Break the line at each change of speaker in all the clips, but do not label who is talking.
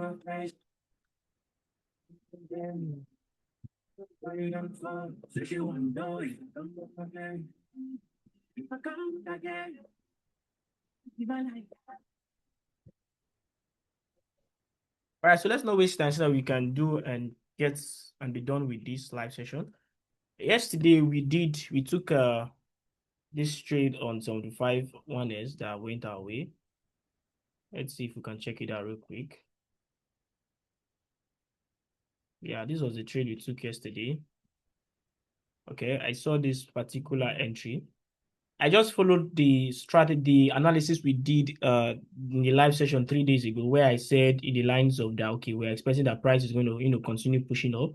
All right, so let's not waste time so that we can do and get and be done with this live session. Yesterday we took this trade on 75 1S that went our way. Let's see if we can check it out real quick. Yeah, this was the trade we took yesterday. Okay, I saw this particular entry. I just followed the strategy, the analysis we did in the live session 3 days ago, where I said in the lines of that, okay, we're expecting that price is going to, continue pushing up.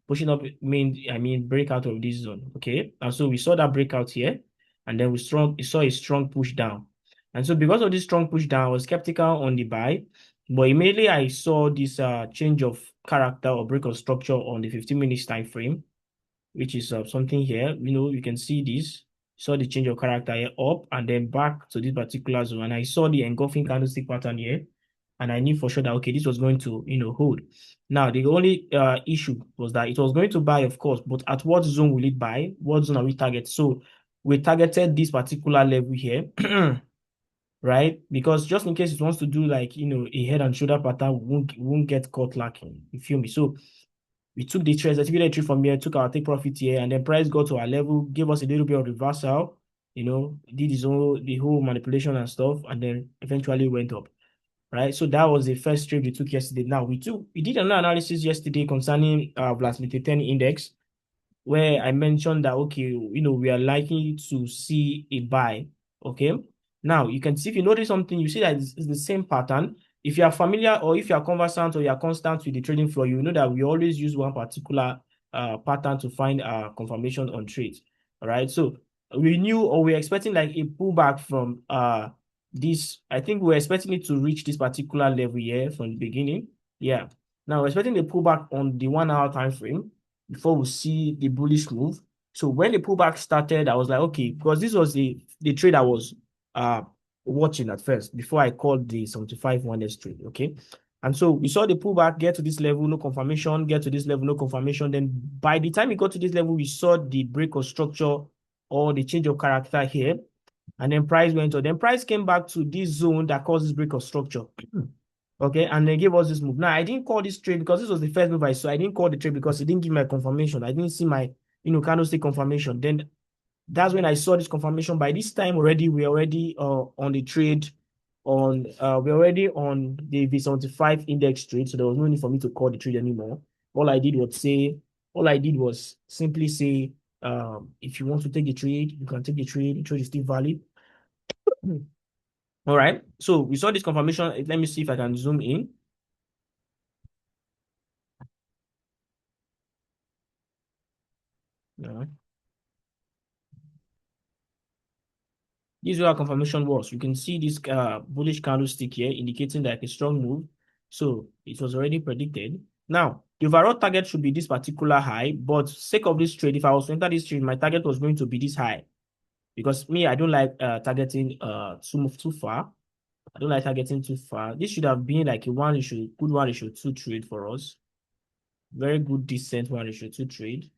Pushing up mean breakout of this zone. Okay. And so we saw that breakout here, and then we saw a strong push down. And so because of this strong push down, I was skeptical on the buy, but immediately I saw this change of character or break of structure on the 15 minutes time frame, which is something here. You can see this. Saw the change of character here up and then back to this particular zone. And I saw the engulfing candlestick pattern here. And I knew for sure that, okay, this was going to, hold. Now, the only issue was that it was going to buy, of course, but at what zone will it buy? What zone are we targeting? So we targeted this particular level here, right? Because just in case it wants to do like, a head and shoulder pattern, we won't get caught lacking. You feel me? So we took the trades, executed trade from here, took our take profit here, and then price got to our level, gave us a little bit of reversal, did the whole manipulation and stuff, and then eventually went up. Right. So that was the first trade we took yesterday. Now we did another analysis yesterday concerning volatility 10 index, where I mentioned that, okay, we are likely to see a buy. Okay. Now you can see, if you notice something, you see that it's the same pattern. If you are familiar or if you are conversant or you are constant with the trading floor, you know that we always use one particular pattern to find confirmation on trades. All right. So we knew, or we're expecting like a pullback from this. I think we're expecting it to reach this particular level here from the beginning. Yeah. Now we're expecting a pullback on the 1 hour time frame before we see the bullish move. So when the pullback started, I was like, okay, because this was the trade I was uh watching at first before I called the 75 1S trade. Okay. And so we saw the pullback get to this level, no confirmation, get to this level, no confirmation. Then by the time it got to this level, we saw the break of structure or the change of character here. And then price went up. Then price came back to this zone that causes break of structure. Okay, and they gave us this move. Now, I didn't call this trade because this was the first move I saw. I didn't call the trade because it didn't give my confirmation. I didn't see my, candlestick confirmation. Then that's when I saw this confirmation. By this time already, we're already on the trade we're already on the V75 index trade. So there was no need for me to call the trade anymore. All I did was simply say, if you want to take the trade, you can take the trade. The trade is still valid. All right. So we saw this confirmation. Let me see if I can zoom in. Yeah. This is where our confirmation was. You can see this bullish candlestick here indicating like a strong move. So it was already predicted. Now, the overall target should be this particular high, but sake of this trade, if I was to enter this trade, my target was going to be this high. Because me, I don't like targeting too far. I don't like targeting too far. This should have been like a good 1:2 trade for us. Very good, decent 1:2 trade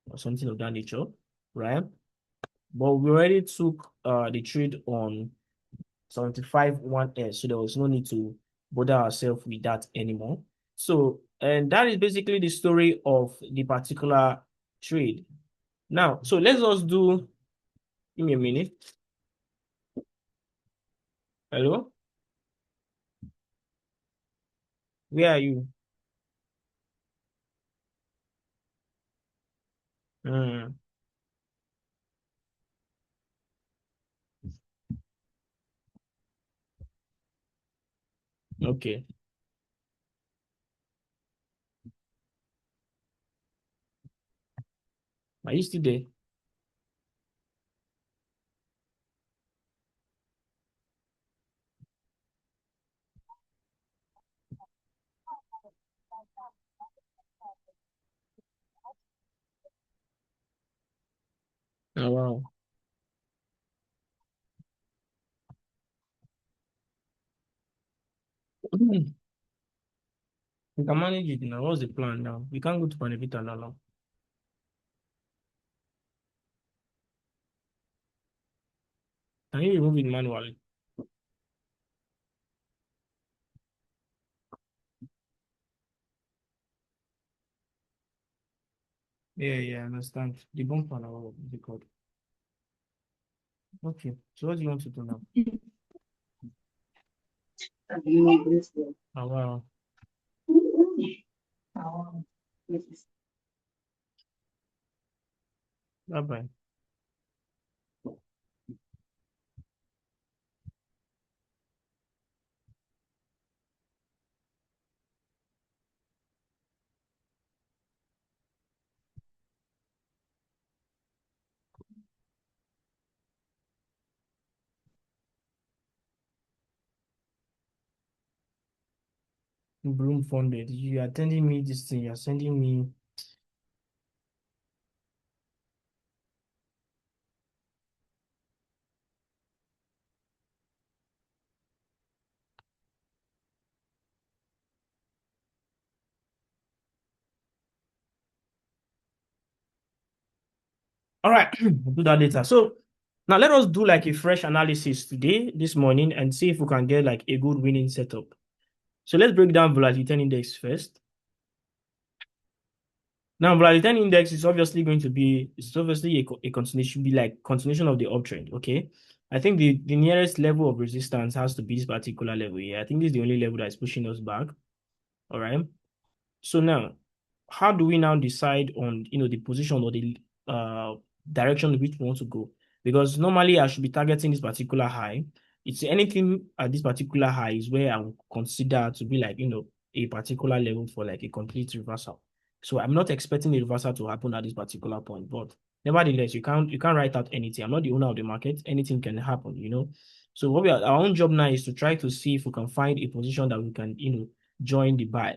or something of that nature, right? But we already took the trade on 75 1S, so there was no need to bother ourselves with that anymore. So, and that is basically the story of the particular trade. Now, so let's just do, give me a minute. Hello? Where are you? Hmm. Okay. Are you still there? Oh, wow. We can manage it now. What's the plan now? We can't go to Panevita now. Can you remove it manually? Yeah, I understand. The bumper now, what is it called? Okay. So what do you want to do now? Oh, wow. Bye bye. Bloom funded. You are sending me this thing. You are sending me. All right. We'll do that later. So now let us do like a fresh analysis today, this morning, and see if we can get like a good winning setup. So let's break down volatility index first. Now, volatility index is obviously going to be, it's obviously a continuation, be like continuation of the uptrend. Okay. I think the nearest level of resistance has to be this particular level here. I think this is the only level that is pushing us back. All right. So now, how do we now decide on the position or the direction in which we want to go? Because normally I should be targeting this particular high. It's anything at this particular high is where I would consider to be like a particular level for like a complete reversal. So I'm not expecting a reversal to happen at this particular point, but nevertheless, you can't write out anything. I'm not the owner of the market. Anything can happen. So our own job now is to try to see if we can find a position that we can join the buy.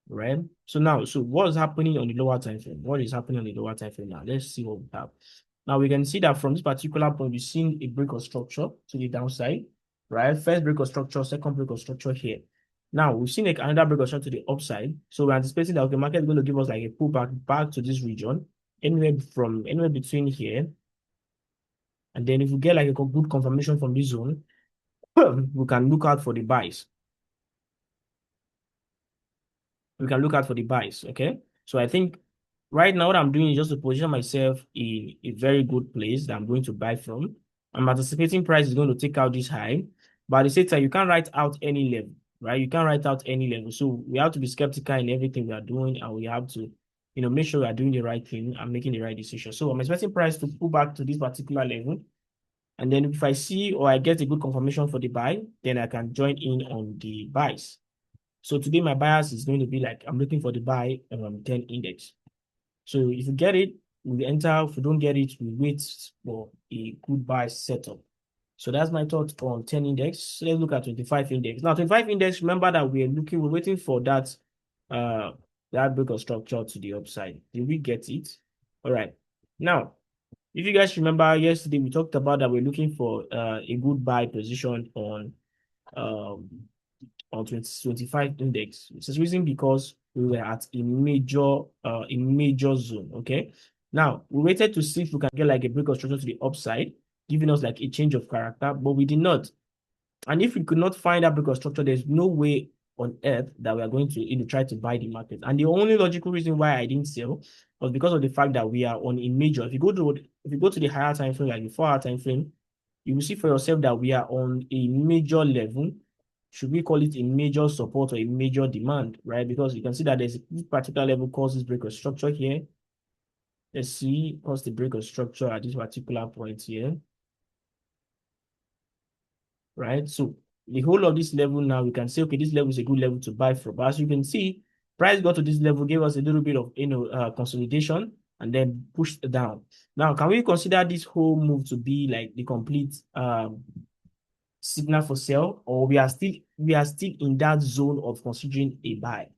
Right. So now, what's happening on the lower time frame? What is happening on the lower time frame now? Let's see what we have. Now we can see that from this particular point, we've seen a break of structure to the downside, right? First break of structure, second break of structure here. Now we've seen another break of structure to the upside. So we're anticipating that the market is going to give us like a pullback back to this region, anywhere between here. And then if we get like a good confirmation from this zone, we can look out for the buys. We can look out for the buys. Okay. So I think right now what I'm doing is just to position myself in a very good place that I'm going to buy from. I'm anticipating price is going to take out this high, but at the same time, you can't write out any level, right? You can't write out any level. So we have to be skeptical in everything we are doing, and we have to, make sure we are doing the right thing and making the right decision. So I'm expecting price to pull back to this particular level. And then if I see or I get a good confirmation for the buy, then I can join in on the buys. So today my bias is going to be like I'm looking for the buy 10 index. So if you get it, we enter. If we don't get it, we wait for a good buy setup. So that's my thought on 10 index. So let's look at 25 index. Now 25 index, remember that we're waiting for that break of structure to the upside. Did we get it? All right. Now, if you guys remember yesterday, we talked about that we're looking for a good buy position um, on 2025 index. It's a reason because we were at a major zone. Okay. Now we waited to see if we can get like a break of structure to the upside, giving us like a change of character, but we did not. And if we could not find that break of structure, there's no way on earth that we are going to try to buy the market. And the only logical reason why I didn't sell was because of the fact that we are on a major. If you go to the higher time frame, like the 4-hour time frame, you will see for yourself that we are on a major level. Should we call it a major support or a major demand, right? Because you can see that there's this particular level causes break of structure here. Let's see what's the break of structure at this particular point here, right? So the whole of this level now, we can say, okay, this level is a good level to buy from. But as you can see, price got to this level, gave us a little bit of consolidation and then pushed down. Now, can we consider this whole move to be like the complete signal for sell, or we are still in that zone of considering a buy?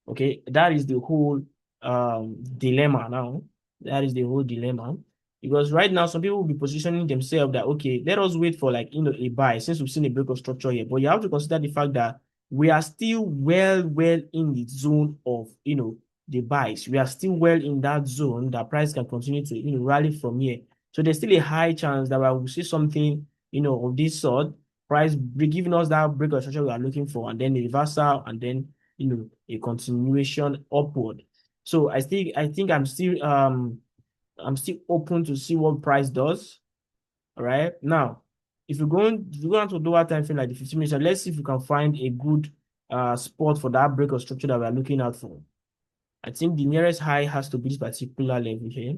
Okay, that is the whole dilemma now. That is the whole dilemma. Because right now, some people will be positioning themselves that, okay, let us wait for like, a buy since we've seen a break of structure here. But you have to consider the fact that we are still well in the zone of, the buys. We are still well in that zone that price can continue to, rally from here. So there's still a high chance that we will see something, of this sort, price giving us that break of structure we are looking for, and then a reversal, and then, a continuation upward. So I think I'm still open to see what price does. All right. Now, if you're going to do a time frame like the 15 minutes, let's see if we can find a good spot for that break of structure that we're looking out for. I think the nearest high has to be this particular level here.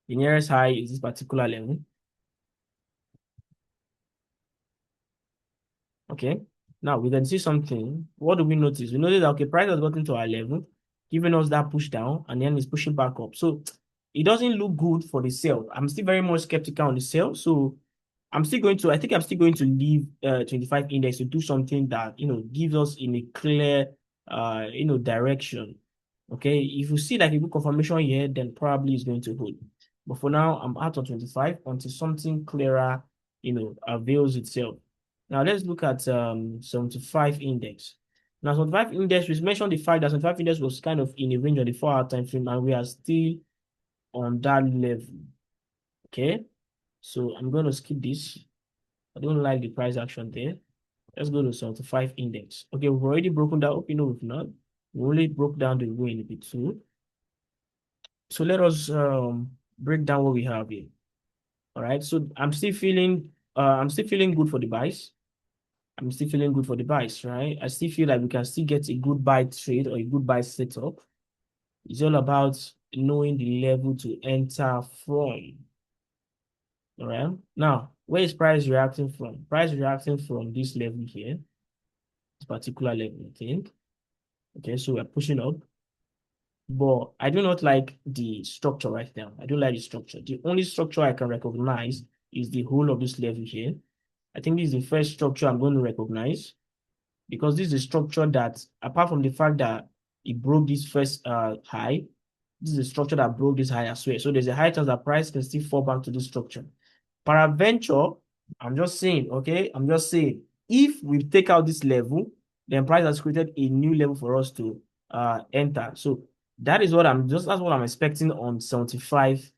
The nearest high is this particular level. Okay. Now we can see something. What do we notice? We notice that, okay, price has gotten to our level, giving us that push down, and then it's pushing back up. So it doesn't look good for the sell. I'm still very much skeptical on the sell. So I think I'm still going to leave 25 index to do something that, gives us in a clear, direction. Okay. If you see like a good confirmation here, then probably it's going to hold. But for now, I'm out on 25 until something clearer, avails itself. Now let's look at 75 index. Now 75 index, we mentioned the fact that 75 index was kind of in a range of the 4-hour time frame, and we are still on that level. Okay, so I'm going to skip this. I don't like the price action there. Let's go to 75 index. Okay, we've already broken down. Hope you know we've not. We only broke down the way in a bit too. So let us break down what we have here. All right. So I'm still feeling good for the buys. I'm still feeling good for the buys, right? I still feel like we can still get a good buy trade or a good buy setup. It's all about knowing the level to enter from. All right. Now, where is price reacting from? Price reacting from this level here, this particular level, I think. Okay, so we're pushing up. But I do not like the structure right now. I don't like the structure. The only structure I can recognize is the whole of this level here. I think this is the first structure I'm going to recognize, because this is a structure that, apart from the fact that it broke this first high, this is a structure that broke this high as well. So there's a high chance that price can still fall back to this structure. Peradventure, I'm just saying, okay, I'm just saying, if we take out this level, then price has created a new level for us to enter. So that's what I'm expecting on 75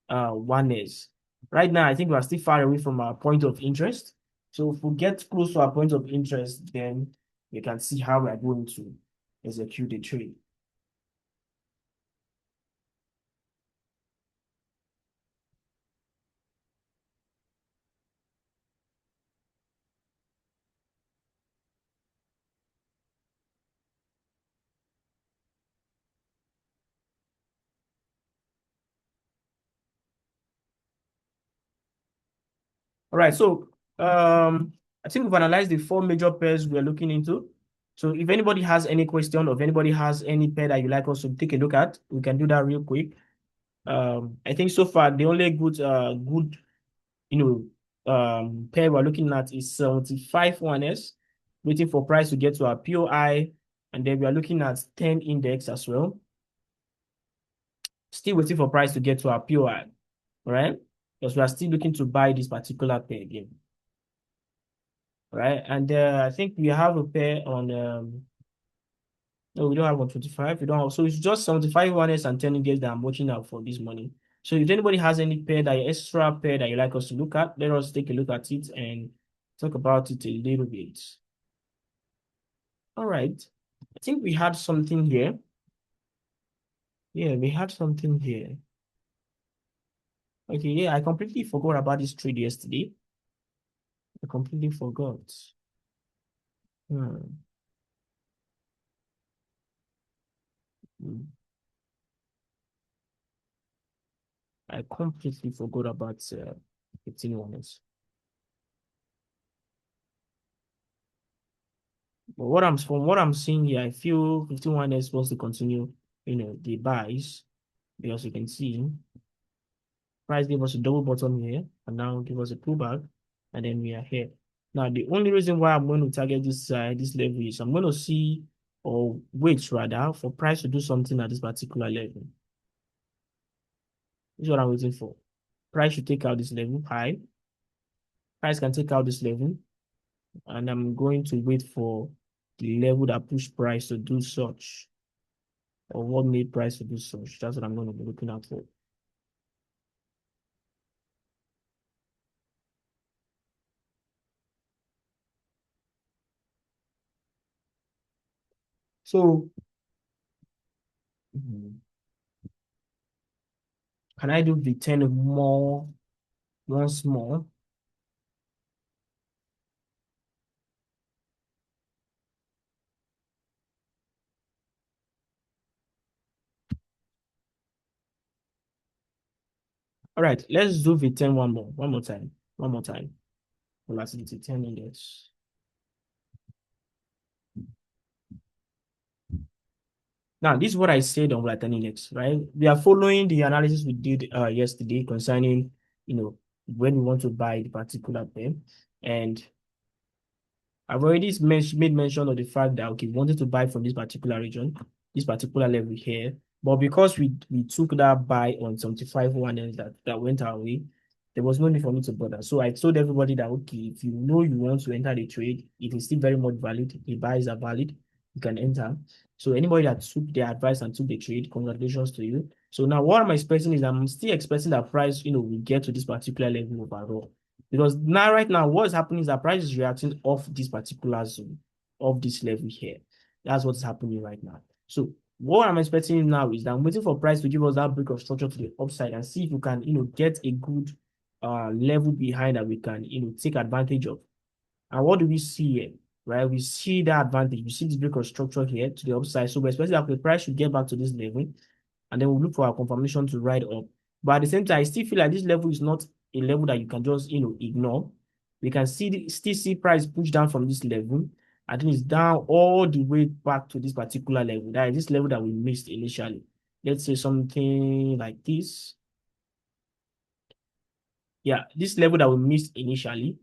one is. Right now, I think we are still far away from our point of interest. So if we get close to our point of interest, then we can see how we are going to execute the trade. All right, so I think we've analyzed the four major pairs we're looking into. So if anybody has any question, or if anybody has any pair that you like us to take a look at, we can do that real quick. I think so far the only good pair we're looking at is 75 1S, waiting for price to get to our POI, and then we are looking at 10 index as well. Still waiting for price to get to our POI, all right? Because we are still looking to buy this particular pair again. Right? And I think we have a pair on no, we don't have on 25. We don't have, so it's just 75 1S and 10 index that I'm watching out for this morning. So if anybody has any pair that extra pair that you like us to look at, let us take a look at it and talk about it a little bit. All right. I think we had something here. Yeah, we had something here. Okay, yeah, I completely forgot about this trade yesterday. I completely forgot. Hmm. Hmm. I completely forgot about 15 1S. But from what I'm seeing here, I feel 51S wants to continue, the buys, because you can see price gave us a double bottom here and now give us a pullback, and then we are here. Now, the only reason why I'm going to target this level is I'm going to see, or wait rather, for price to do something at this particular level. This is what I'm waiting for. Price should take out this level high. Price can take out this level. and I'm going to wait for the level that pushed price to do such, or what made price to do such. That's what I'm going to be looking out for. So, can I do the 10 more once more? All right, let's do V10 one more time, one more time. Volatility 10 index. Now, this is what I said on Volatility index, right? We are following the analysis we did yesterday concerning, when we want to buy the particular pair. And I've already made mention of the fact that, okay, we wanted to buy from this particular region, this particular level here. But because we took that buy on 75 one that went our way, there was no need for me to bother. So I told everybody that, okay, if you know you want to enter the trade, it is still very much valid. The buys are valid. You can enter. So anybody that took their advice and took the trade, congratulations to you. So now what I'm expecting is I'm still expecting that price, will get to this particular level overall. Because now, right now, what's happening is that price is reacting off this particular zone, off this level here. That's what's happening right now. So what I'm expecting now is that I'm waiting for price to give us that break of structure to the upside and see if we can, get a good level behind that we can, take advantage of. And what do we see here? Right? We see that advantage. We see this break of structure here to the upside. So we're expecting that the price should get back to this level, and then we'll look for our confirmation to ride up. But at the same time, I still feel like this level is not a level that you can just, ignore. We can still see price push down from this level. I think it's down all the way back to this particular level. That is this level that we missed initially. Let's say something like this. Yeah, this level that we missed initially,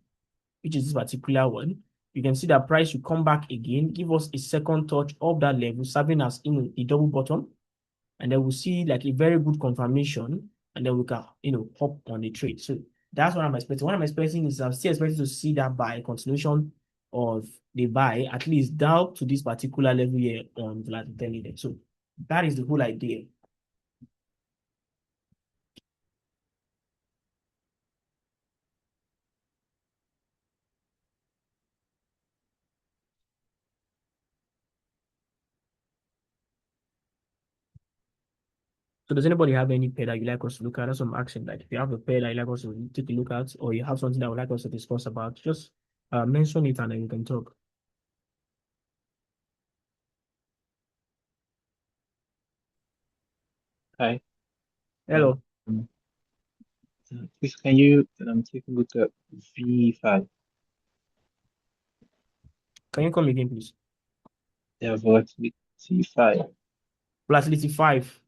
which is this particular one. You can see that price should come back again, give us a second touch of that level, serving as a double bottom, and then we'll see like a very good confirmation, and then we can hop on the trade. So that's what I'm expecting. What I'm expecting is I'm still expecting to see that buy continuation of the buy at least down to this particular level here on volatility. So that is the whole idea. So does anybody have any pair that you like us to look at? That's what I'm asking. Like if you have a pair that you like us to take a look at, or you have something that would like us to discuss about, just mention it and then we can talk.
Hi.
Hello.
Um, Please, can you take a look at V5?
Can you come again, please?
Yeah, volatility 5.
Volatility 5.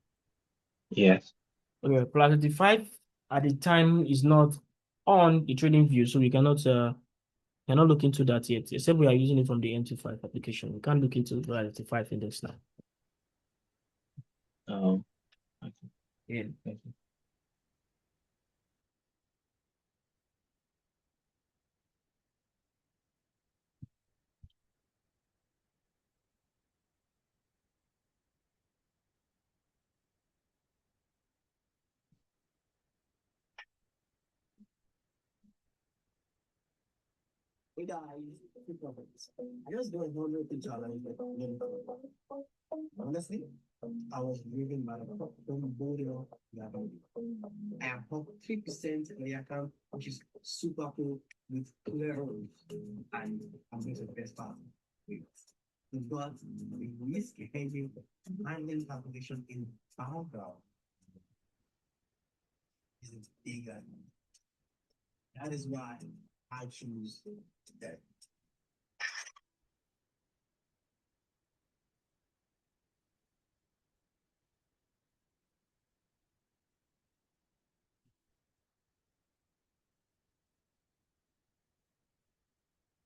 Yes.
Okay, volatility 5 at the time is not on the trading view, so we cannot look into that yet, except we are using it from the MT5 application. We can't look into volatility 5 index now.
Um, okay.
Yeah.
Thank you.
I just don't know the picture. Honestly, I was driven by the body of the I have 3% in the account, which is super cool with clear rules. And I'm going to the best part. But the risk hedging handling calculation in background is bigger. That is why I choose that.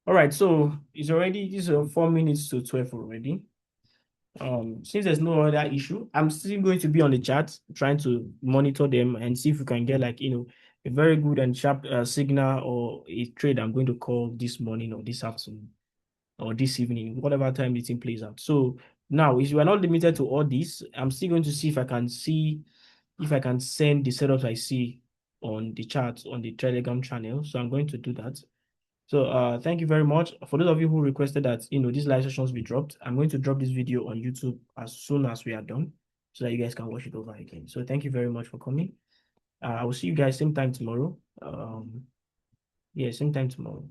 All right, so this is 4 minutes to 12 already. Since there's no other issue, I'm still going to be on the chat trying to monitor them and see if we can get like a very good and sharp signal or a trade I'm going to call this morning or this afternoon or this evening, whatever time the thing plays out. So now, if you are not limited to all this, I'm still going to see if I can send the setups I see on the chart on the Telegram channel. So I'm going to do that. So thank you very much. For those of you who requested that, these live sessions be dropped, I'm going to drop this video on YouTube as soon as we are done so that you guys can watch it over again. So thank you very much for coming. I will see you guys same time tomorrow. Yeah, same time tomorrow.